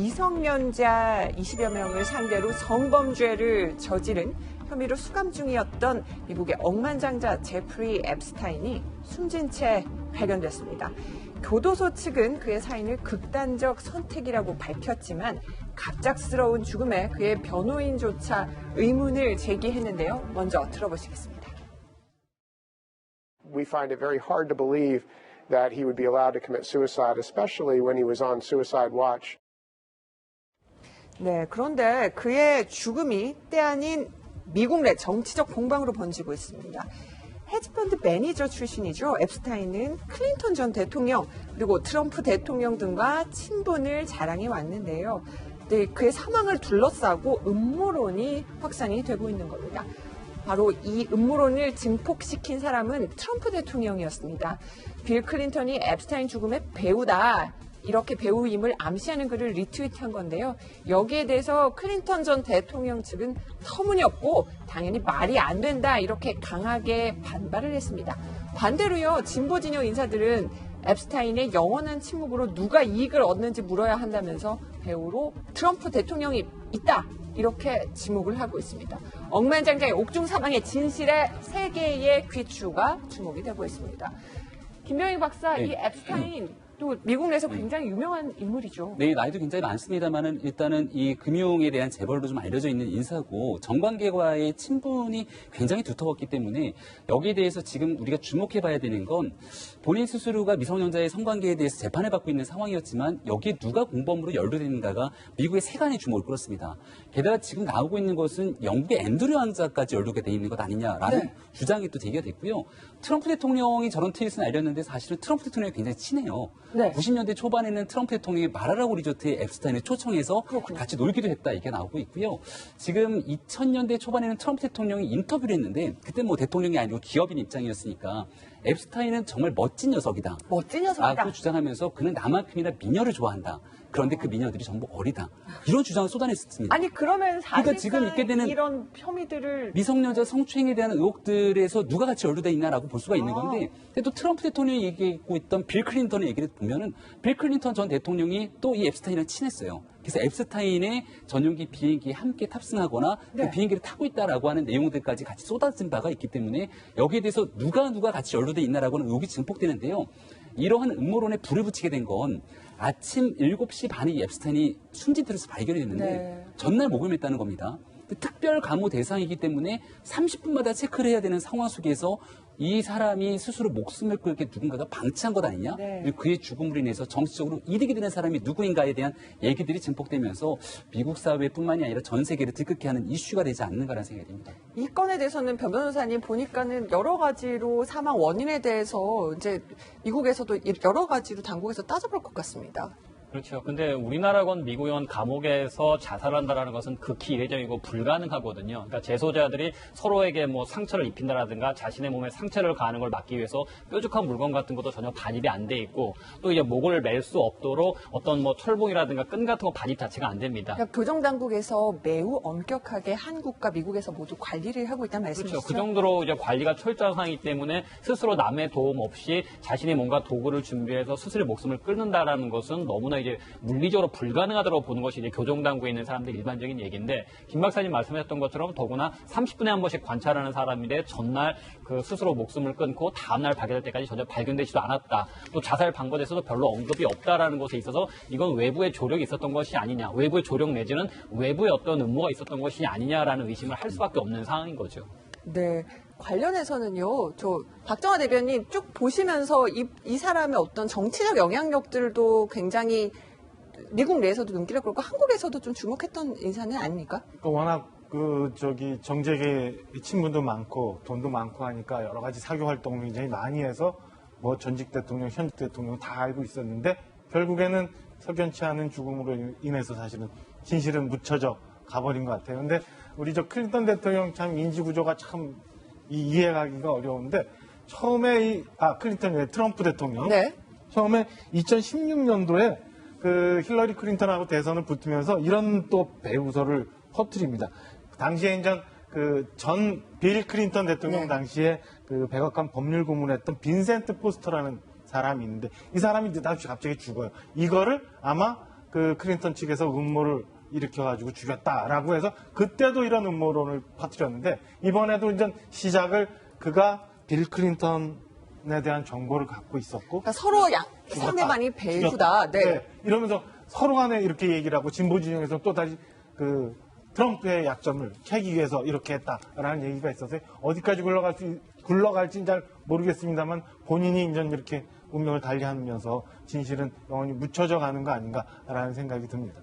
미성년자 20여 명을 상대로 성범죄를 저지른 혐의로 수감 중이었던 미국의 억만장자 제프리 앱스타인이 숨진 채 발견됐습니다. 교도소 측은 그의 사인을 극단적 선택이라고 밝혔지만 갑작스러운 죽음에 그의 변호인조차 의문을 제기했는데요. 먼저 들어보시겠습니다. We find it very hard to believe that he would be allowed to commit suicide, especially when he was on suicide watch. 네, 그런데 그의 죽음이 때 아닌 미국 내 정치적 공방으로 번지고 있습니다. 헤지펀드 매니저 출신이죠. 앱스타인은 클린턴 전 대통령 그리고 트럼프 대통령 등과 친분을 자랑해 왔는데요. 네, 그의 사망을 둘러싸고 음모론이 확산이 되고 있는 겁니다. 바로 이 음모론을 증폭시킨 사람은 트럼프 대통령이었습니다. 빌 클린턴이 앱스타인 죽음의 배우다. 이렇게 배우임을 암시하는 글을 리트윗한 건데요. 여기에 대해서 클린턴 전 대통령 측은 터무니없고 당연히 말이 안 된다 이렇게 강하게 반발을 했습니다. 반대로요. 진보 진영 인사들은 앱스타인의 영원한 침묵으로 누가 이익을 얻는지 물어야 한다면서 배우로 트럼프 대통령이 있다 이렇게 지목을 하고 있습니다. 억만장자의 옥중 사망의 진실에 세계의 귀추가 주목이 되고 있습니다. 김병익 박사, 이 앱스타인 또 미국 내에서 굉장히 유명한 인물이죠. 네, 나이도 굉장히 많습니다만은 일단은 이 금융에 대한 재벌로 좀 알려져 있는 인사고 정관계와의 친분이 굉장히 두터웠기 때문에 여기에 대해서 지금 우리가 주목해봐야 되는 건 본인 스스로가 미성년자의 성관계에 대해서 재판을 받고 있는 상황이었지만 여기에 누가 공범으로 연루되는가가 미국의 세간의 주목을 끌었습니다. 게다가 지금 나오고 있는 것은 영국의 앤드류 왕자까지 연루가 돼 있는 것 아니냐라는 주장이 또 제기가 됐고요. 트럼프 대통령이 저런 트윗을 알렸는데 사실은 트럼프 대통령이 굉장히 친해요. 90년대 초반에는 트럼프 대통령이 마라라고 리조트에 앱스타인을 초청해서 같이 놀기도 했다 얘기가 나오고 있고요. 지금 2000년대 초반에는 트럼프 대통령이 인터뷰를 했는데 그때 뭐 대통령이 아니고 기업인 입장이었으니까 앱스타인은 정말 멋진 녀석이다. 멋진 녀석이다. 라고 주장하면서 그는 나만큼이나 미녀를 좋아한다. 그런데 그 미녀들이 전부 어리다. 이런 주장을 쏟아냈습니다. 아니 그러면 사실상 그러니까 지금 있게 되는 이런 혐의들을 미성년자 성추행에 대한 의혹들에서 누가 같이 연루돼 있나라고 볼 수가 있는 건데 근데 또 트럼프 대통령이 얘기하고 있던 빌 클린턴의 얘기를 보면은 빌 클린턴 전 대통령이 또 이 앱스타인이랑 친했어요. 그래서 앱스타인의 전용기 비행기에 함께 탑승하거나 그 비행기를 타고 있다라고 하는 내용들까지 같이 쏟아진 바가 있기 때문에 여기에 대해서 누가 같이 연루돼 있나라고는 의혹이 증폭되는데요. 이러한 음모론에 불을 붙이게 된 건 아침 7시 반에 이 앱스타인이 숨진 채로 발견이 됐는데 전날 목욕했다는 겁니다. 특별 감호 대상이기 때문에 30분마다 체크를 해야 되는 상황 속에서 이 사람이 스스로 목숨을 걸게 누군가가 방치한 것 아니냐? 그리고 그의 죽음으로 인해서 정치적으로 이득이 되는 사람이 누구인가에 대한 얘기들이 증폭되면서 미국 사회뿐만이 아니라 전 세계를 들끓게 하는 이슈가 되지 않는가라는 생각이 듭니다. 이 건에 대해서는 변 변호사님 보니까는 여러 가지로 사망 원인에 대해서 이제 미국에서도 여러 가지로 당국에서 따져볼 것 같습니다. 그렇죠. 근데 우리나라건 미국은 감옥에서 자살한다라는 것은 극히 이례적이고 불가능하거든요. 그러니까 재소자들이 서로에게 뭐 상처를 입힌다라든가 자신의 몸에 상처를 가하는 걸 막기 위해서 뾰족한 물건 같은 것도 전혀 반입이 안 돼 있고 또 이제 목을 맬 수 없도록 어떤 뭐 철봉이라든가 끈 같은 거 반입 자체가 안 됩니다. 그러니까 교정 당국에서 매우 엄격하게 한국과 미국에서 모두 관리를 하고 있다는 말씀이시죠? 그렇죠. 그 정도로 이제 관리가 철저한 상황이기 때문에 스스로 남의 도움 없이 자신이 뭔가 도구를 준비해서 스스로 목숨을 끊는다라는 것은 너무나 이제 물리적으로 불가능하다고 보는 것이 이제 교정당국에 있는 사람들의 일반적인 얘기인데 김 박사님 말씀하셨던 것처럼 더구나 30분에 한 번씩 관찰하는 사람인데 전날 그 스스로 목숨을 끊고 다음날 발견될 때까지 전혀 발견되지도 않았다. 또 자살 방법에서도 별로 언급이 없다라는 것에 있어서 이건 외부의 조력이 있었던 것이 아니냐. 외부의 조력 내지는 외부의 어떤 음모가 있었던 것이 아니냐라는 의심을 할 수밖에 없는 상황인 거죠. 네. 관련해서는요, 박정화 대변인 쭉 보시면서 이 사람의 어떤 정치적 영향력들도 굉장히 미국 내에서도 눈길을 끌고 한국에서도 좀 주목했던 인사는 아닙니까? 워낙 정재계 친분도 많고 돈도 많고 하니까 여러 가지 사교 활동을 굉장히 많이 해서 뭐 전직 대통령, 현직 대통령 다 알고 있었는데 결국에는 석연치 않은 죽음으로 인해서 사실은 진실은 묻혀져 가버린 것 같아요. 근데 우리 클린턴 대통령 참 인지 구조가 참 이해하기가 어려운데 처음에 트럼프 대통령 처음에 2016년도에 그 힐러리 클린턴하고 대선을 붙으면서 이런 또 배후설을 퍼뜨립니다. 당시에 전 빌 클린턴 대통령 당시에 그 백악관 법률 고문했던 빈센트 포스터라는 사람이 있는데 이 사람이 갑자기 죽어요. 이거를 아마 그 클린턴 측에서 음모를 일으켜가지고 죽였다라고 해서 그때도 이런 음모론을 퍼뜨렸는데 이번에도 이제 시작을 그가 빌 클린턴에 대한 정보를 갖고 있었고 그러니까 서로 상대방이 배후다. 네. 이러면서 서로 간에 이렇게 얘기를 하고 진보 진영에서 또 다시 그 트럼프의 약점을 캐기 위해서 이렇게 했다라는 얘기가 있어서 어디까지 굴러갈지는 잘 모르겠습니다만 본인이 이제 이렇게 운명을 달리하면서 진실은 영원히 묻혀져 가는 거 아닌가라는 생각이 듭니다.